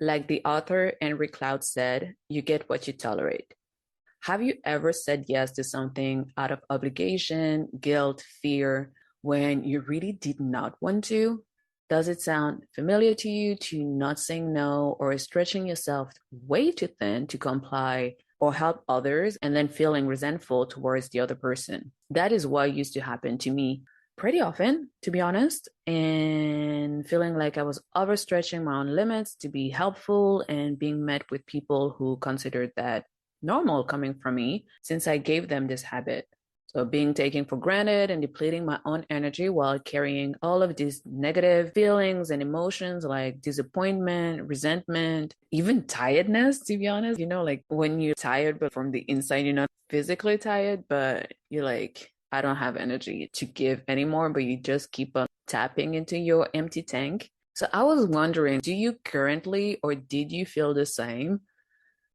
Like the author Henry Cloud said, you get what you tolerate. Have you ever said yes to something out of obligation, guilt, fear, when you really did not want to? Does it sound familiar to you to not saying no or stretching yourself way too thin to comply or help others and then feeling resentful towards the other person? That is what used to happen to me pretty often, to be honest, and feeling like I was overstretching my own limits to be helpful and being met with people who considered that normal coming from me since I gave them this habit. So being taken for granted and depleting my own energy while carrying all of these negative feelings and emotions like disappointment, resentment, even tiredness, to be honest. Like when you're tired, but from the inside, you're not physically tired, but you're like, I don't have energy to give anymore, but you just keep on tapping into your empty tank. So I was wondering, do you currently or did you feel the same?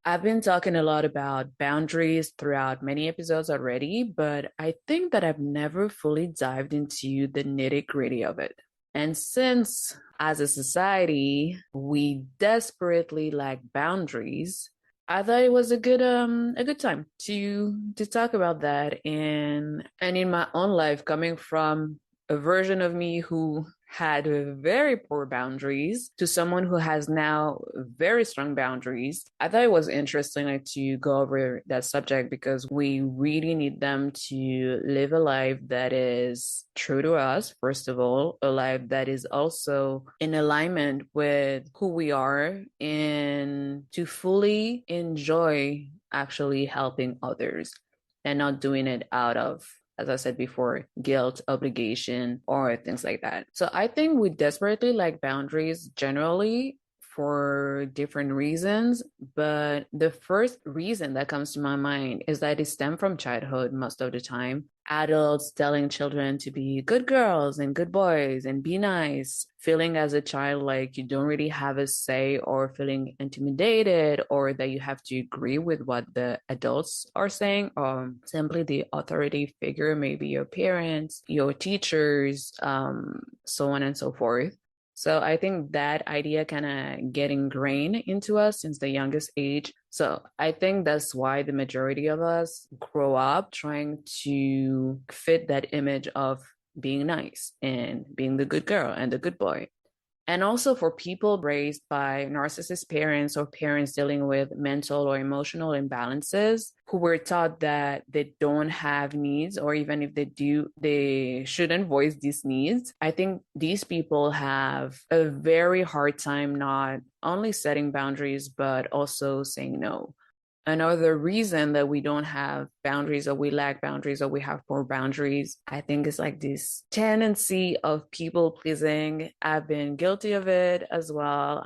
I've been talking a lot about boundaries throughout many episodes already, but I think that I've never fully dived into the nitty-gritty of it. And since as a society, we desperately lack boundaries, I thought it was a good time to talk about that and in my own life coming from a version of me who had very poor boundaries to someone who has now very strong boundaries. I thought it was interesting like, to go over that subject because we really need them to live a life that is true to us, first of all, a life that is also in alignment with who we are and to fully enjoy actually helping others and not doing it out of, as I said before, guilt, obligation, or things like that. So I think we desperately like boundaries generally for different reasons. But the first reason that comes to my mind is that it stems from childhood most of the time. Adults telling children to be good girls and good boys and be nice, feeling as a child like you don't really have a say or feeling intimidated or that you have to agree with what the adults are saying or simply the authority figure, maybe your parents, your teachers, so on and so forth. So I think that idea kind of get ingrained into us since the youngest age. So I think that's why the majority of us grow up trying to fit that image of being nice and being the good girl and the good boy. And also for people raised by narcissist parents or parents dealing with mental or emotional imbalances who were taught that they don't have needs, or even if they do, they shouldn't voice these needs. I think these people have a very hard time not only setting boundaries, but also saying no. Another reason that we don't have boundaries or we lack boundaries or we have poor boundaries, I think is like this tendency of people pleasing. I've been guilty of it as well.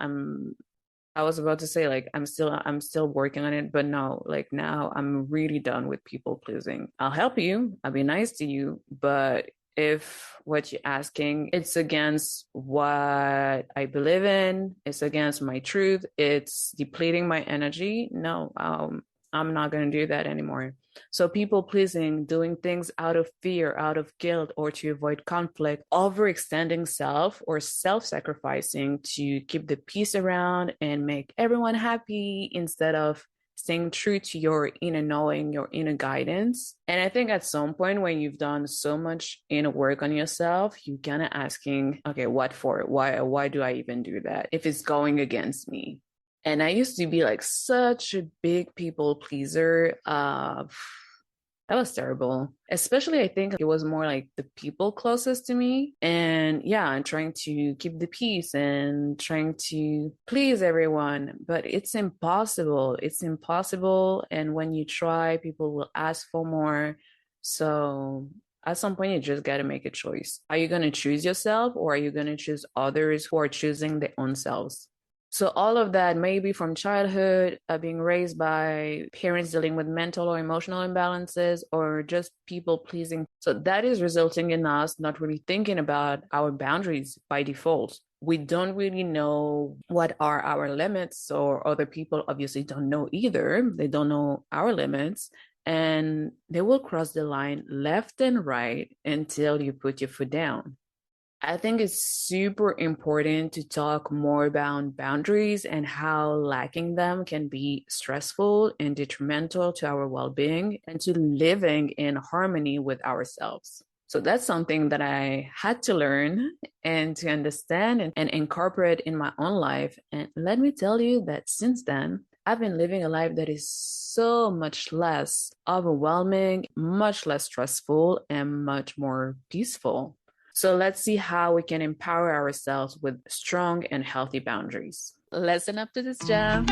I was about to say like I'm still working on it, but no, like now I'm really done with people pleasing. I'll help you, I'll be nice to you, but if what you're asking it's against what I believe in, it's against my truth, it's depleting my energy, no, I'm not going to do that anymore. So people pleasing, doing things out of fear, out of guilt, or to avoid conflict, overextending self or self-sacrificing to keep the peace around and make everyone happy instead of staying true to your inner knowing, your inner guidance. And I think at some point when you've done so much inner work on yourself, you kind of asking, okay, what for? Why do I even do that if it's going against me? And I used to be like such a big people pleaser. That was terrible. Especially, I think it was more like the people closest to me. And yeah, I'm trying to keep the peace and trying to please everyone. But it's impossible. It's impossible. And when you try, people will ask for more. So at some point, you just got to make a choice. Are you going to choose yourself or are you going to choose others who are choosing their own selves? So all of that maybe from childhood, being raised by parents dealing with mental or emotional imbalances, or just people pleasing. So that is resulting in us not really thinking about our boundaries by default. We don't really know what are our limits, or other people obviously don't know either. They don't know our limits. And they will cross the line left and right until you put your foot down. I think it's super important to talk more about boundaries and how lacking them can be stressful and detrimental to our well being and to living in harmony with ourselves. So that's something that I had to learn and to understand and incorporate in my own life. And let me tell you that since then, I've been living a life that is so much less overwhelming, much less stressful, and much more peaceful. So let's see how we can empower ourselves with strong and healthy boundaries. Listen up to this, Jam.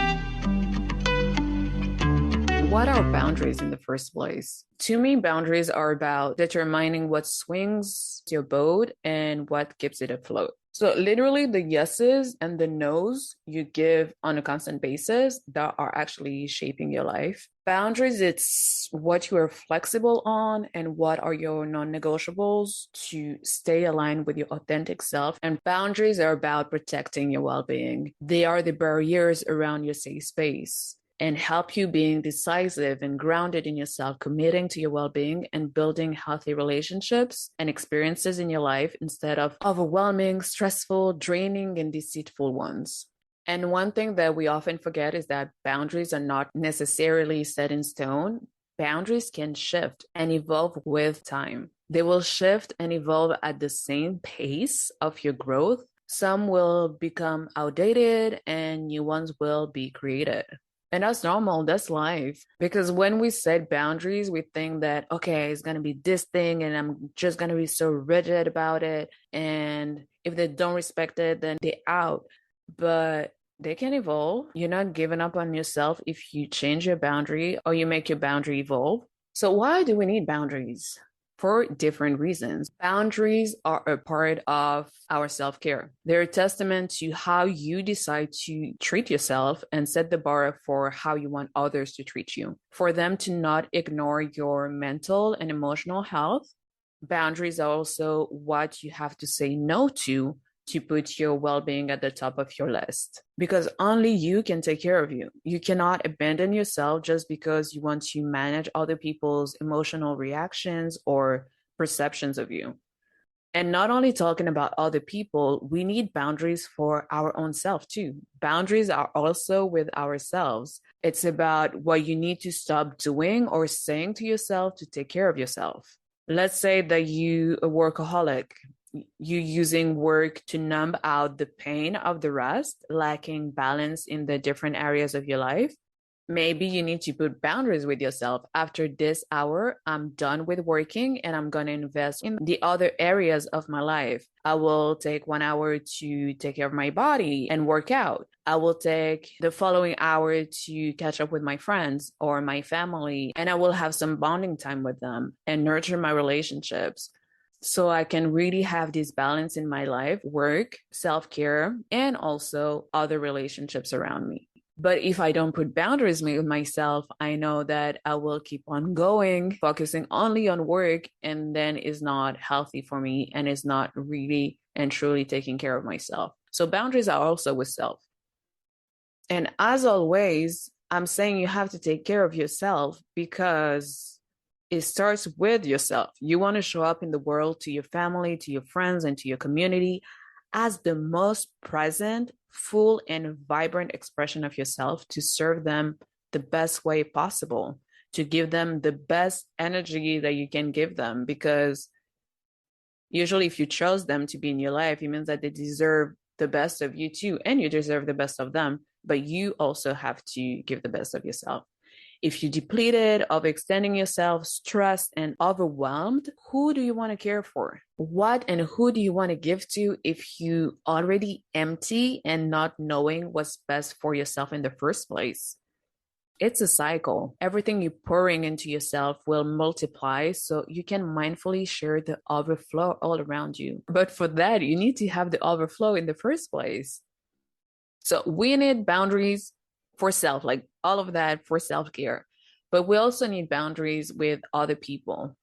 What are boundaries in the first place? To me, boundaries are about determining what swings your boat and what keeps it afloat. So literally the yeses and the nos you give on a constant basis that are actually shaping your life. Boundaries, it's what you are flexible on and what are your non-negotiables to stay aligned with your authentic self. And boundaries are about protecting your well-being. They are the barriers around your safe space and help you being decisive and grounded in yourself, committing to your well-being and building healthy relationships and experiences in your life instead of overwhelming, stressful, draining, and deceitful ones. And one thing that we often forget is that boundaries are not necessarily set in stone. Boundaries can shift and evolve with time. They will shift and evolve at the same pace of your growth. Some will become outdated and new ones will be created. And that's normal. That's life. Because when we set boundaries, we think that, okay, it's going to be this thing and I'm just going to be so rigid about it. And if they don't respect it, then they're out. But they can evolve. You're not giving up on yourself if you change your boundary or you make your boundary evolve. So why do we need boundaries? For different reasons. Boundaries are a part of our self-care. They're a testament to how you decide to treat yourself and set the bar for how you want others to treat you. For them to not ignore your mental and emotional health, boundaries are also what you have to say no to put your well-being at the top of your list, because only you can take care of you. You cannot abandon yourself just because you want to manage other people's emotional reactions or perceptions of you. And not only talking about other people, we need boundaries for our own self too. Boundaries are also with ourselves. It's about what you need to stop doing or saying to yourself to take care of yourself. Let's say that you a workaholic, you using work to numb out the pain of the rest, lacking balance in the different areas of your life. Maybe you need to put boundaries with yourself. After this hour, I'm done with working and I'm going to invest in the other areas of my life. I will take 1 hour to take care of my body and work out. I will take the following hour to catch up with my friends or my family, and I will have some bonding time with them and nurture my relationships. So I can really have this balance in my life, work, self-care, and also other relationships around me. But if I don't put boundaries with myself, I know that I will keep on going, focusing only on work, and then is not healthy for me and is not really and truly taking care of myself. So boundaries are also with self. And as always, I'm saying you have to take care of yourself because it starts with yourself. You want to show up in the world to your family, to your friends, and to your community as the most present, full, and vibrant expression of yourself to serve them the best way possible, to give them the best energy that you can give them. Because usually, if you chose them to be in your life, it means that they deserve the best of you too, and you deserve the best of them. But you also have to give the best of yourself. If you're depleted, overextending yourself, stressed, and overwhelmed, who do you want to care for? What and who do you want to give to if you already empty and not knowing what's best for yourself in the first place? It's a cycle. Everything you're pouring into yourself will multiply, so you can mindfully share the overflow all around you. But for that, you need to have the overflow in the first place. So we need boundaries for self, like all of that for self-care. But we also need boundaries with other people.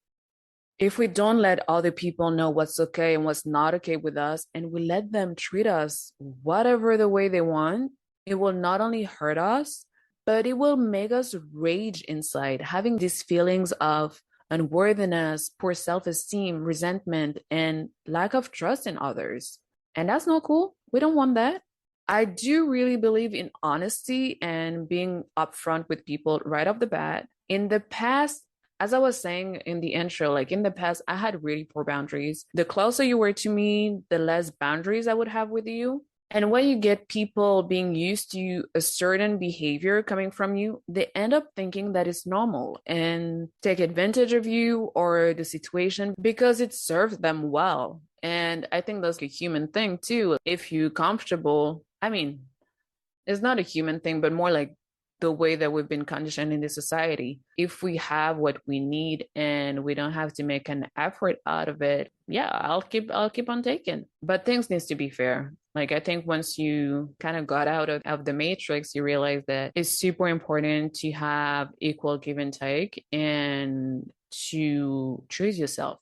If we don't let other people know what's okay and what's not okay with us, and we let them treat us whatever the way they want, it will not only hurt us, but it will make us rage inside, having these feelings of unworthiness, poor self-esteem, resentment, and lack of trust in others. And that's not cool. We don't want that. I do really believe in honesty and being upfront with people right off the bat. In the past, as I was saying in the intro, like in the past, I had really poor boundaries. The closer you were to me, the less boundaries I would have with you. And when you get people being used to a certain behavior coming from you, they end up thinking that it's normal and take advantage of you or the situation because it serves them well. And I think that's a human thing too. If you're comfortable, I mean, it's not a human thing, but more like the way that we've been conditioned in this society. If we have what we need and we don't have to make an effort out of it, yeah, I'll keep on taking. But things needs to be fair. Like I think once you kind of got out of the matrix, you realize that it's super important to have equal give and take and to choose yourself.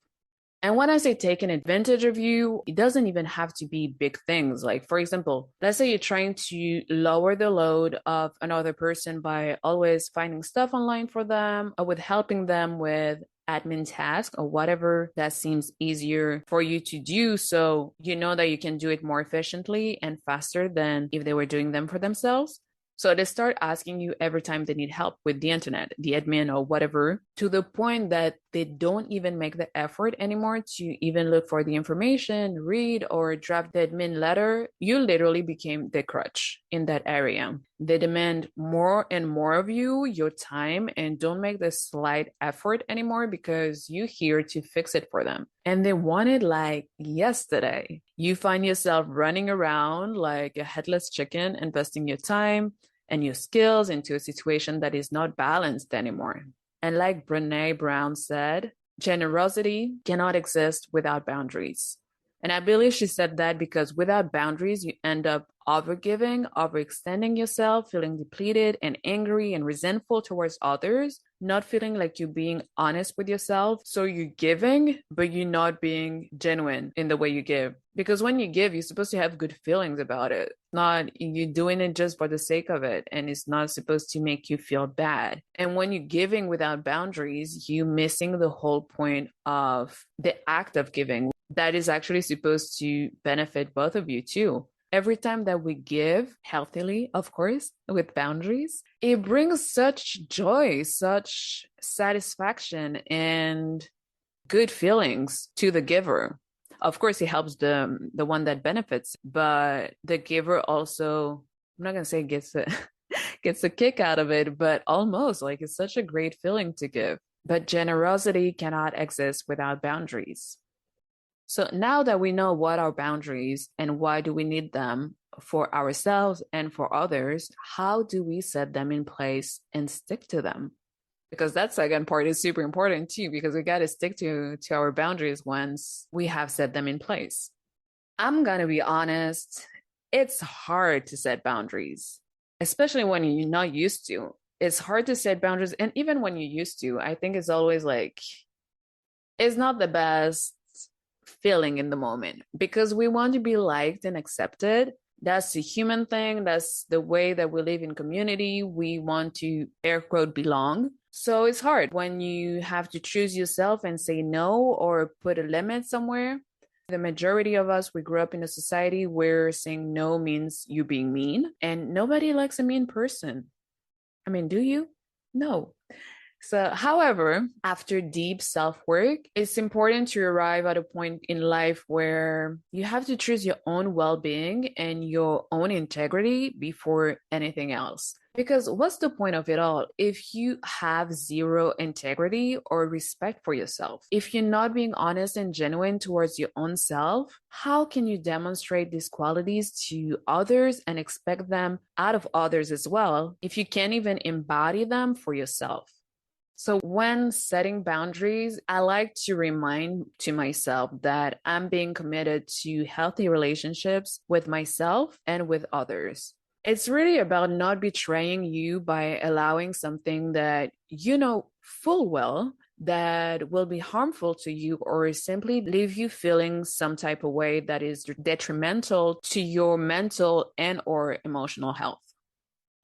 And when I say taking advantage of you, it doesn't even have to be big things. Like, for example, let's say you're trying to lower the load of another person by always finding stuff online for them or with helping them with admin tasks or whatever that seems easier for you to do. So you know that you can do it more efficiently and faster than if they were doing them for themselves. So they start asking you every time they need help with the internet, the admin or whatever, to the point that they don't even make the effort anymore to even look for the information, read, or draft the admin letter. You literally became the crutch in that area. They demand more and more of you, your time, and don't make the slight effort anymore because you're here to fix it for them. And they want it like yesterday. You find yourself running around like a headless chicken, investing your time and your skills into a situation that is not balanced anymore. And like Brene Brown said, generosity cannot exist without boundaries. And I believe she said that because without boundaries, you end up overgiving, overextending yourself, feeling depleted and angry and resentful towards others, not feeling like you're being honest with yourself. So you're giving, but you're not being genuine in the way you give. Because when you give, you're supposed to have good feelings about it. Not you doing it just for the sake of it. And it's not supposed to make you feel bad. And when you're giving without boundaries, you're missing the whole point of the act of giving that is actually supposed to benefit both of you too. Every time that we give healthily, of course, with boundaries, it brings such joy, such satisfaction, and good feelings to the giver. Of course, it helps the one that benefits, but the giver also, I'm not gonna say gets a gets a kick out of it, but almost like it's such a great feeling to give. But generosity cannot exist without boundaries. So now that we know what our boundaries and why do we need them for ourselves and for others, how do we set them in place and stick to them? Because that second part is super important too, because we got to stick to our boundaries once we have set them in place. I'm going to be honest, it's hard to set boundaries, especially when you're not used to. It's hard to set boundaries. And even when you're used to, I think it's always like, it's not the best feeling in the moment because we want to be liked and accepted. That's a human thing. That's the way that we live in community. We want to, air quote, belong. So it's hard when you have to choose yourself and say no or put a limit somewhere. The majority of us, we grew up in a society where saying no means you being mean, and nobody likes a mean person. I mean, do you? No. So, however, after deep self-work, it's important to arrive at a point in life where you have to choose your own well-being and your own integrity before anything else. Because what's the point of it all if you have zero integrity or respect for yourself? If you're not being honest and genuine towards your own self, how can you demonstrate these qualities to others and expect them out of others as well if you can't even embody them for yourself? So when setting boundaries, I like to remind to myself that I'm being committed to healthy relationships with myself and with others. It's really about not betraying you by allowing something that you know full well that will be harmful to you or simply leave you feeling some type of way that is detrimental to your mental and or emotional health.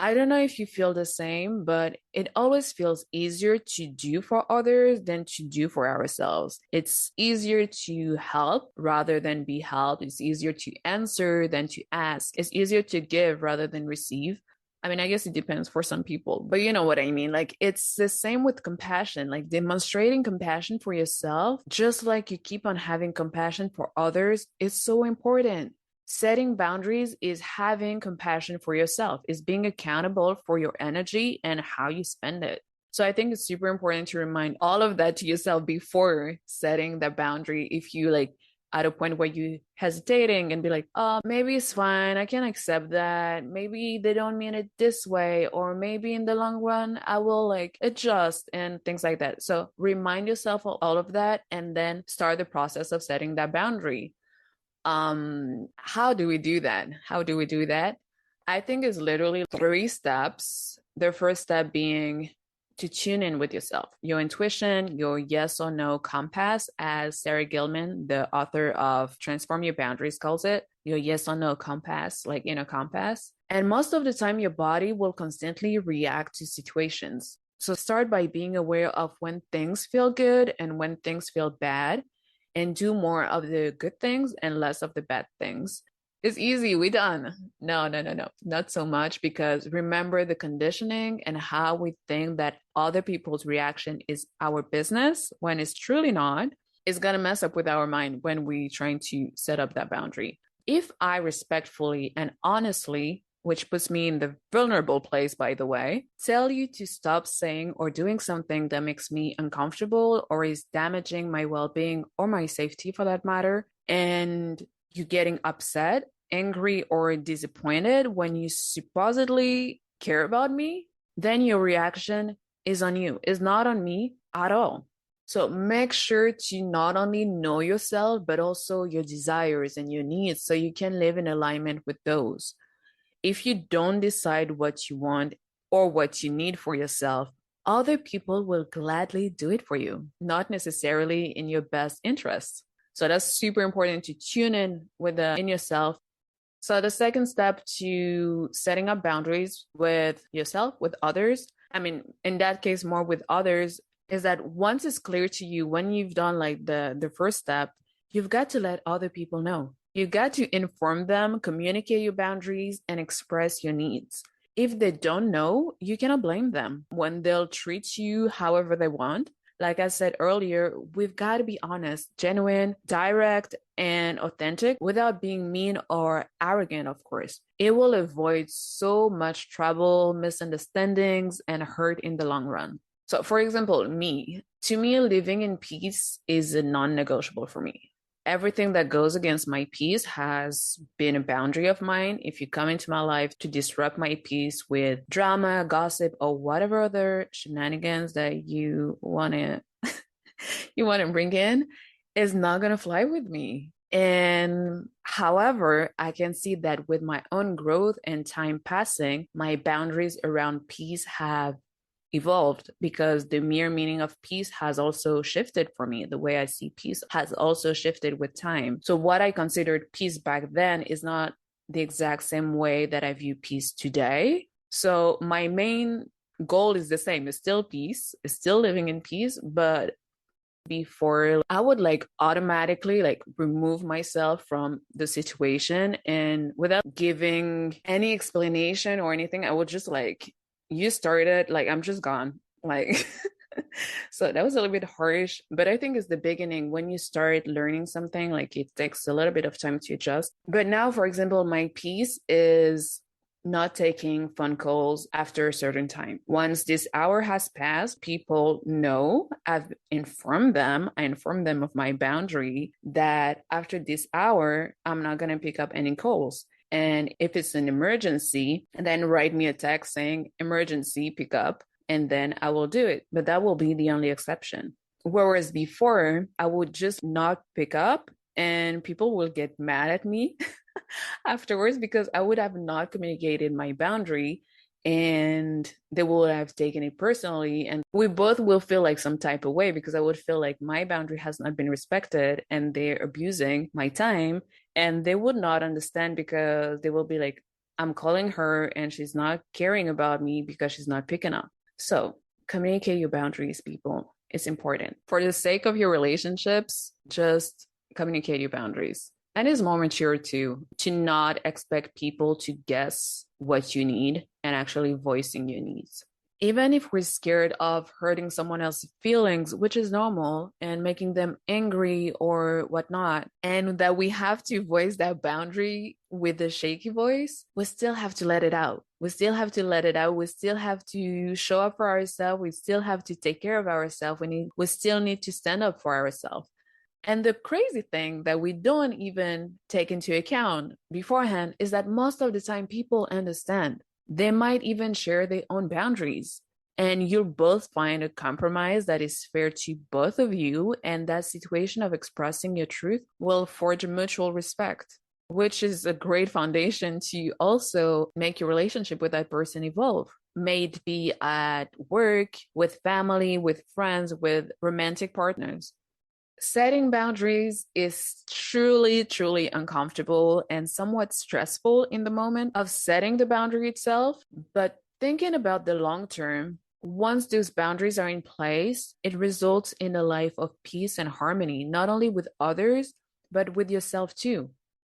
I don't know if you feel the same, but it always feels easier to do for others than to do for ourselves. It's easier to help rather than be helped. It's easier to answer than to ask. It's easier to give rather than receive. I mean, I guess it depends for some people, but you know what I mean. Like, it's the same with compassion, like demonstrating compassion for yourself, just like you keep on having compassion for others, is so important. Setting boundaries is having compassion for yourself, is being accountable for your energy and how you spend it. So I think it's super important to remind all of that to yourself before setting the boundary. If you like at a point where you hesitating and be like, oh, maybe it's fine, I can accept that, maybe they don't mean it this way, or maybe in the long run I will like adjust and things like that. So remind yourself of all of that and then start the process of setting that boundary. How do we do that? I think it's literally three steps. The first step being to tune in with yourself, your intuition, your yes or no compass, as Sarah Gilman, the author of Transform Your Boundaries, calls it, your yes or no compass, like inner compass. And most of the time, your body will constantly react to situations. So start by being aware of when things feel good and when things feel bad, and do more of the good things and less of the bad things. It's easy, we done. No, no, no, no, not so much, because remember, the conditioning and how we think that other people's reaction is our business when it's truly not, is going to mess up with our mind when we trying to set up that boundary. If I respectfully and honestly, which puts me in the vulnerable place, by the way, tell you to stop saying or doing something that makes me uncomfortable or is damaging my well being or my safety for that matter, and you getting upset, angry, or disappointed when you supposedly care about me, then your reaction is on you, is not on me at all. So make sure to not only know yourself, but also your desires and your needs so you can live in alignment with those. If you don't decide what you want or what you need for yourself, other people will gladly do it for you, not necessarily in your best interest. So that's super important to tune in in yourself. So the second step to setting up boundaries with yourself, with others, I mean, in that case, more with others, is that once it's clear to you, when you've done like the first step, you've got to let other people know. You got to inform them, communicate your boundaries, and express your needs. If they don't know, you cannot blame them when they'll treat you however they want. Like I said earlier, we've got to be honest, genuine, direct, and authentic without being mean or arrogant, of course. It will avoid so much trouble, misunderstandings, and hurt in the long run. So, for example, to me, living in peace is a non negotiable for me. Everything that goes against my peace has been a boundary of mine. If you come into my life to disrupt my peace with drama, gossip, or whatever other shenanigans that you want to you want to bring in, is not going to fly with me. And however, I can see that with my own growth and time passing, my boundaries around peace have evolved, because the mere meaning of peace has also shifted for me. The way I see peace has also shifted with time. So what I considered peace back then is not the exact same way that I view peace today. So my main goal is the same. It's still peace, it's still living in peace, but before I would like automatically like remove myself from the situation, and without giving any explanation or anything, I would just like, you started, like I'm just gone, like so that was a little bit harsh, but I think it's the beginning. When you start learning something, like it takes a little bit of time to adjust. But now, for example, my peace is not taking phone calls after a certain time. Once this hour has passed, people know, I informed them of my boundary that after this hour, I'm not going to pick up any calls. And if it's an emergency, then write me a text saying emergency, pick up, and then I will do it. But that will be the only exception. Whereas before, I would just not pick up and people will get mad at me afterwards, because I would have not communicated my boundary and they would have taken it personally. And we both will feel like some type of way, because I would feel like my boundary has not been respected and they're abusing my time. And they would not understand, because they will be like, I'm calling her and she's not caring about me because she's not picking up. So communicate your boundaries, people. It's important. For the sake of your relationships, just communicate your boundaries. And it's more mature too, to not expect people to guess what you need and actually voicing your needs. Even if we're scared of hurting someone else's feelings, which is normal, and making them angry or whatnot, and that we have to voice that boundary with a shaky voice, we still have to let it out. We still have to let it out. We still have to show up for ourselves. We still have to take care of ourselves. We still need to stand up for ourselves. And the crazy thing that we don't even take into account beforehand is that most of the time people understand. They might even share their own boundaries. And you'll both find a compromise that is fair to both of you. And that situation of expressing your truth will forge mutual respect, which is a great foundation to also make your relationship with that person evolve. May it be at work, with family, with friends, with romantic partners. Setting boundaries is truly, truly uncomfortable and somewhat stressful in the moment of setting the boundary itself. But thinking about the long term, once those boundaries are in place, it results in a life of peace and harmony, not only with others, but with yourself too.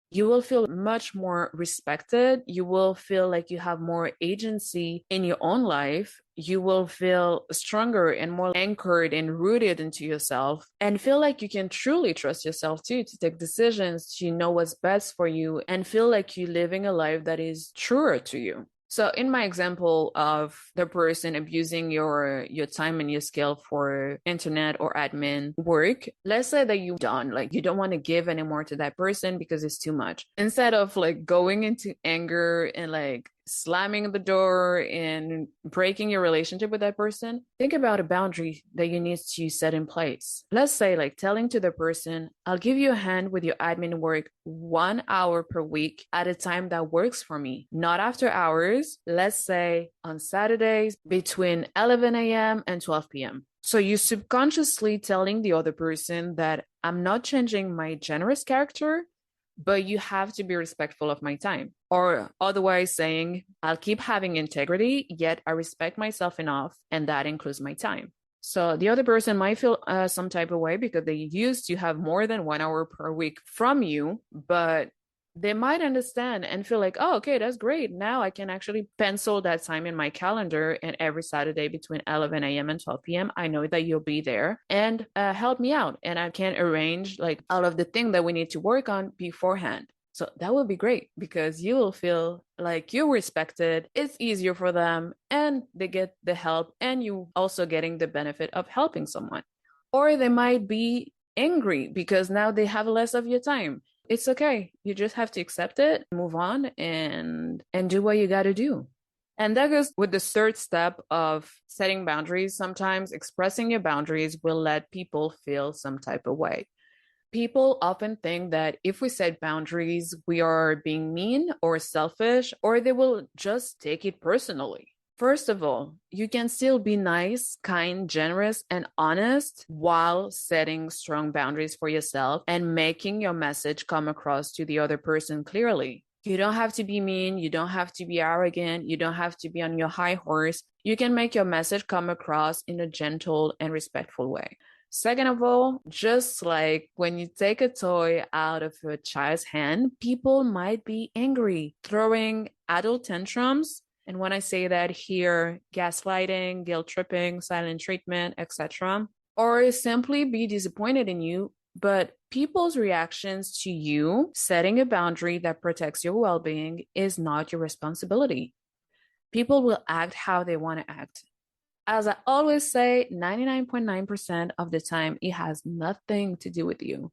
You will feel much more respected. You will feel like you have more agency in your own life. You will feel stronger and more anchored and rooted into yourself, and feel like you can truly trust yourself too, to take decisions, to know what's best for you, and feel like you're living a life that is truer to you. So in my example of the person abusing your time and your skill for internet or admin work, let's say that you're done, like you don't want to give anymore to that person because it's too much. Instead of like going into anger and like slamming the door and breaking your relationship with that person, think about a boundary that you need to set in place. Let's say like telling to the person, I'll give you a hand with your admin work 1 hour per week at a time that works for me, not after hours. Let's say on Saturdays between 11 a.m. and 12 p.m. So you subconsciously telling the other person that I'm not changing my generous character, but you have to be respectful of my time. Or otherwise saying, I'll keep having integrity, yet I respect myself enough, and that includes my time. So the other person might feel some type of way because they used to have more than 1 hour per week from you, but they might understand and feel like, oh, okay, that's great. Now I can actually pencil that time in my calendar, and every Saturday between 11 a.m. and 12 p.m., I know that you'll be there and help me out. And I can arrange like all of the things that we need to work on beforehand. So that will be great because you will feel like you're respected. It's easier for them and they get the help, and you also getting the benefit of helping someone. Or they might be angry because now they have less of your time. It's okay. You just have to accept it, move on, and do what you got to do. And that goes with the third step of setting boundaries. Sometimes expressing your boundaries will let people feel some type of way. People often think that if we set boundaries, we are being mean or selfish, or they will just take it personally. First of all, you can still be nice, kind, generous, and honest while setting strong boundaries for yourself and making your message come across to the other person clearly. You don't have to be mean. You don't have to be arrogant. You don't have to be on your high horse. You can make your message come across in a gentle and respectful way. Second of all, just like when you take a toy out of a child's hand, people might be angry, throwing adult tantrums. And when I say that here, gaslighting, guilt tripping, silent treatment, etc., or simply be disappointed in you. But people's reactions to you setting a boundary that protects your well-being is not your responsibility. People will act how they want to act. As I always say, 99.9% of the time, it has nothing to do with you.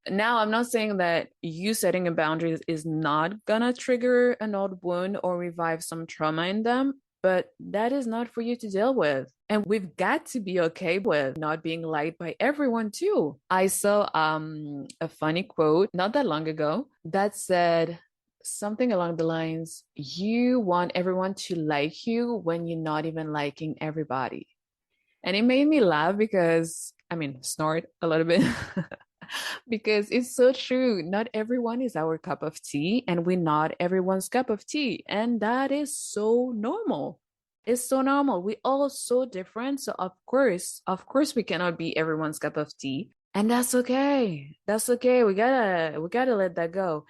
Now, I'm not saying that you setting a boundary is not gonna trigger an old wound or revive some trauma in them, but that is not for you to deal with. And we've got to be okay with not being liked by everyone too. I saw a funny quote not that long ago that said something along the lines, you want everyone to like you when you're not even liking everybody. And it made me laugh because, snort a little bit. Because it's so true. Not everyone is our cup of tea, and we're not everyone's cup of tea. And that is so normal. It's so normal. We all so different. So of course, we cannot be everyone's cup of tea. And that's okay. That's okay. We gotta let that go.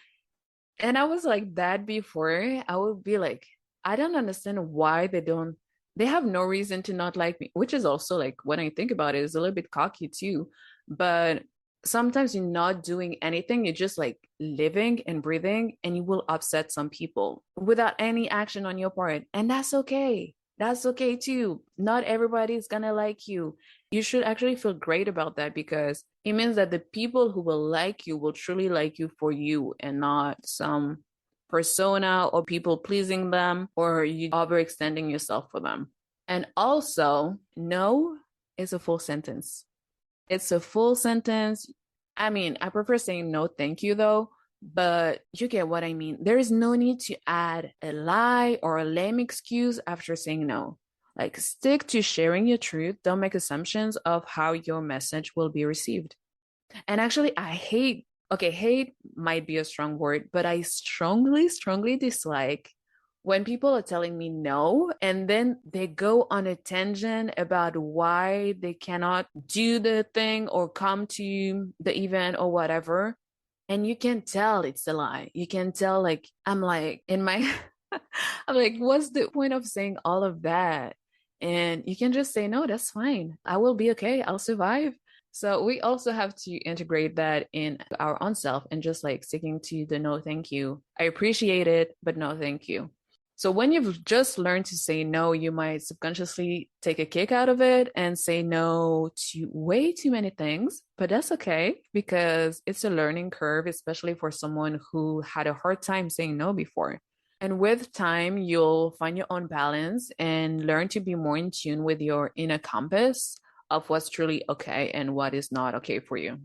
And I was like that before. I would be like, I don't understand why they have no reason to not like me, which is also like, when I think about it, is a little bit cocky too. But sometimes you're not doing anything, you're just like living and breathing, and you will upset some people without any action on your part. And that's okay. That's okay too. Not everybody's gonna like you. You should actually feel great about that, because it means that the people who will like you will truly like you for you and not some persona or people pleasing them or you overextending yourself for them. And also, no is a full sentence. It's a full sentence. I mean, I prefer saying no, thank you, though, but you get what I mean. There is no need to add a lie or a lame excuse after saying no. Like, stick to sharing your truth. Don't make assumptions of how your message will be received. And actually, okay, hate might be a strong word, but I strongly, strongly dislike when people are telling me no, and then they go on a tangent about why they cannot do the thing or come to the event or whatever. And you can tell it's a lie. You can tell, like, I'm like, in my, I'm like, what's the point of saying all of that? And you can just say, no, that's fine. I will be okay. I'll survive. So we also have to integrate that in our own self and just like sticking to the no, thank you. I appreciate it, but no, thank you. So when you've just learned to say no, you might subconsciously take a kick out of it and say no to way too many things, but that's okay because it's a learning curve, especially for someone who had a hard time saying no before. And with time, you'll find your own balance and learn to be more in tune with your inner compass of what's truly okay and what is not okay for you.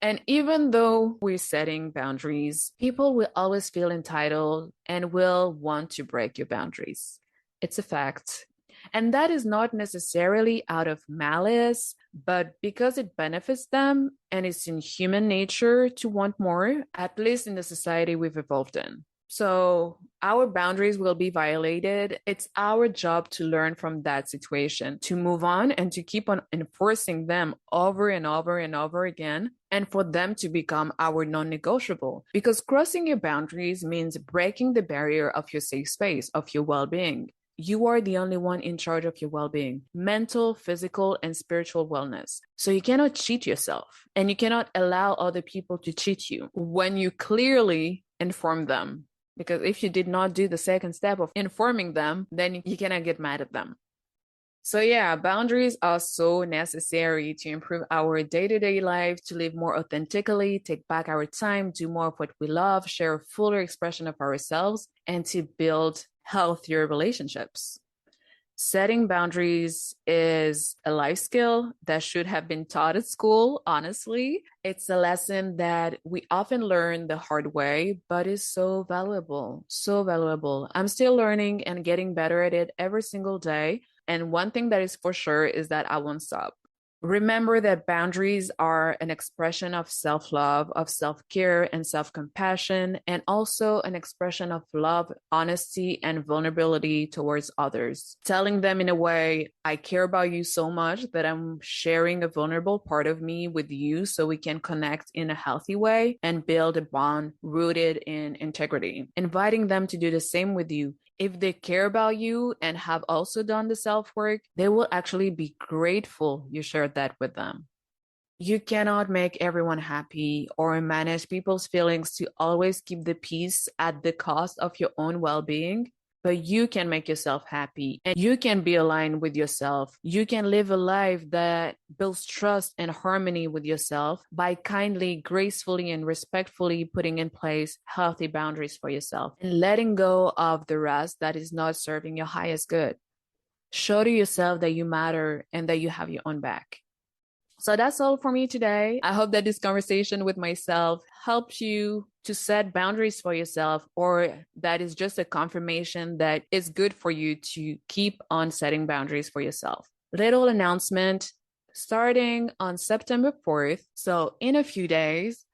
And even though we're setting boundaries, people will always feel entitled and will want to break your boundaries. It's a fact. And that is not necessarily out of malice, but because it benefits them and it's in human nature to want more, at least in the society we've evolved in. So our boundaries will be violated. It's our job to learn from that situation, to move on and to keep on enforcing them over and over and over again, and for them to become our non-negotiable. Because crossing your boundaries means breaking the barrier of your safe space, of your well-being. You are the only one in charge of your well-being, mental, physical, and spiritual wellness. So you cannot cheat yourself and you cannot allow other people to cheat you when you clearly inform them. Because if you did not do the second step of informing them, then you cannot get mad at them. So yeah, boundaries are so necessary to improve our day-to-day life, to live more authentically, take back our time, do more of what we love, share a fuller expression of ourselves, and to build healthier relationships. Setting boundaries is a life skill that should have been taught at school, honestly. It's a lesson that we often learn the hard way, but is so valuable, so valuable. I'm still learning and getting better at it every single day. And one thing that is for sure is that I won't stop. Remember that boundaries are an expression of self-love, of self-care and self-compassion, and also an expression of love, honesty, and vulnerability towards others. Telling them in a way, I care about you so much that I'm sharing a vulnerable part of me with you so we can connect in a healthy way and build a bond rooted in integrity. Inviting them to do the same with you. If they care about you and have also done the self-work, they will actually be grateful you shared that with them. You cannot make everyone happy or manage people's feelings to always keep the peace at the cost of your own well-being, but you can make yourself happy and you can be aligned with yourself. You can live a life that builds trust and harmony with yourself by kindly, gracefully, and respectfully putting in place healthy boundaries for yourself and letting go of the rest that is not serving your highest good. Show to yourself that you matter and that you have your own back. So that's all for me today. I hope that this conversation with myself helps you to set boundaries for yourself, or that is just a confirmation that it's good for you to keep on setting boundaries for yourself. Little announcement. starting on September 4th. So in a few days,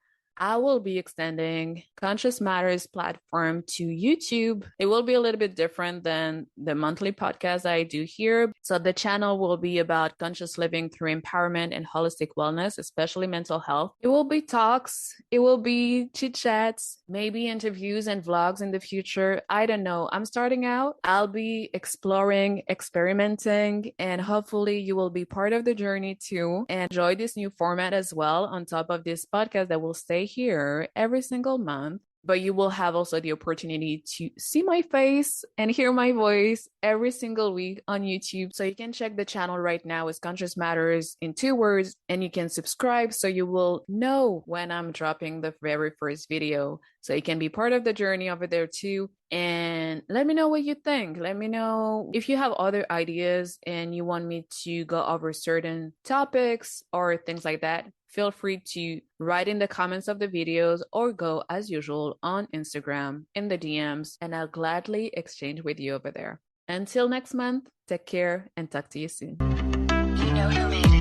I will be extending Conscious Matters platform to YouTube. It will be a little bit different than the monthly podcast I do here. So the channel will be about conscious living through empowerment and holistic wellness, especially mental health. It will be talks, it will be chit chats, maybe interviews and vlogs in the future. I don't know. I'm starting out. I'll be exploring, experimenting, and hopefully you will be part of the journey too and enjoy this new format as well on top of this podcast that will stay here every single month. But you will have also the opportunity to see my face and hear my voice every single week on YouTube. So you can check the channel right now. It's Conscious Matters in 2 words, and you can subscribe so you will know when I'm dropping the very first video. So you can be part of the journey over there too. And let me know what you think. Let me know if you have other ideas and you want me to go over certain topics or things like that. Feel free to write in the comments of the videos or go as usual on Instagram in the DMs, and I'll gladly exchange with you over there. Until next month, take care and talk to you soon. You know who made